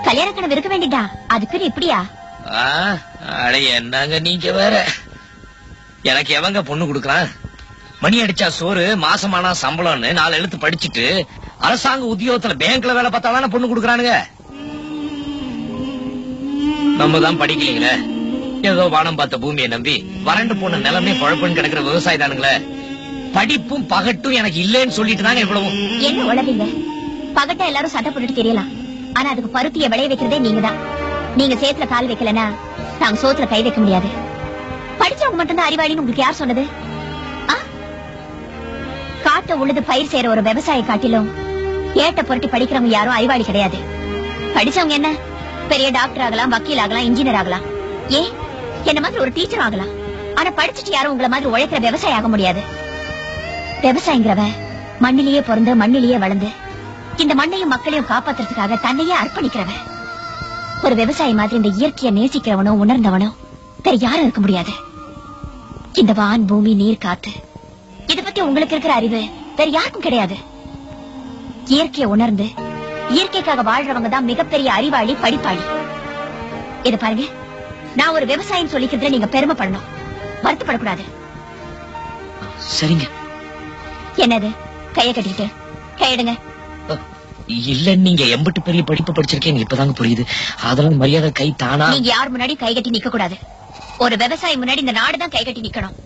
கல்யாண கனவு இருக்க வேண்டியதா, அதுக்குன்னு இப்படியா? அட என்னங்க நீங்க வேற. எனக்கு எவங்க பொண்ணு குடுக்கறான்? மணி அடிச்சா சோறு, மாசமானா சம்பளம்னு 4 எழுத்து படிச்சுட்டு அரசாங்க உத்தியோகத்துல பேங்க்ல வேலை பார்த்தாலும் பொண்ணு குடுக்கறானுங்க. நம்ம தான் படிக்கலீங்களே, ஏதோ வானம் பார்த்த பூமியை நம்பி வறண்டு போன நிலமே பழப்பன்னு கிடக்குற விவசாயி தானுங்களே. படிப்பும் பகட்டும் எனக்கு இல்லைன்னு சொல்லிட்டு தாங்க இவ்வளவு. என்ன உலகீங்க? பகட்டா எல்லாரும் சட்டை போட்டுட்டு தெரியலாம், ஆனா அதுக்கு பருத்திய விளைய வைக்கிறதே நீங்க தான். நீங்க சேத்துல கால் வைக்கலனா நாங்க சோத்துல கை வைக்க முடியாது. படிச்சவங்க மட்டும்தான் அறிவாளின்னு உங்களுக்கு யார் சொன்னது? காட்ட உள்ளது பயிர் செய்யற ஒரு விவசாய காட்டிலும் ஏட்ட பொருட்டி படிக்கிறவங்க யாரும் அறிவாளி கிடையாது. படிச்சவங்க என்ன பெரிய டாக்டர் ஆகலாம், வக்கீல் ஆகலாம், இன்ஜினியர் ஆகலாம், ஏன் என்ன மாதிரி ஒரு டீச்சர் ஆகலாம். ஆனா படிச்சுட்டு யாரும் உங்களை மாதிரி உழைக்கிற விவசாயம் ஆக முடியாது. விவசாயங்கிறவ மண்ணிலேயே பிறந்து மண்ணிலேயே வளர்ந்து இந்த மண்ணையும் மக்களையும் காப்பாத்துறதுக்காக தன்னையே அர்ப்பணிக்கிறவ. ஒரு விவசாயி மாதிரி இந்த இயற்கையை நேசிக்கிறவனோ உணர்ந்தவனோ வேற யாரும் இருக்க முடியாது. இந்த வான் பூமி நீர் காத்து இத பத்தி உங்களுக்கு இருக்கிற அறிவு வேற யாருக்கும் கிடையாது. இயற்கையை உணர்ந்து இயற்கைக்காக வாழ்றவங்க தான் மிகப்பெரிய அறிவாளி, படிப்பாளி. இத பாருங்க, நான் ஒரு விவசாயம் சொல்லிக்கிறதுல நீங்க பெருமைப்படணும், வருத்தப்படக்கூடாது. சரிங்க. என்னது கைய கட்டிக்கிட்டு? கையிடுங்க. இல்ல, நீங்க எம்பட்டு பெரிய படிப்பு படிச்சிருக்கீங்க இப்பதாங்க புரியுது. அதெல்லாம் மரியாதை கை தானா. நீங்க யார் முன்னாடி கை கட்டி நிக்க கூடாது. ஒரு விவசாயி முன்னாடி இந்த நாடுதான் கை கட்டி நிக்கணும்.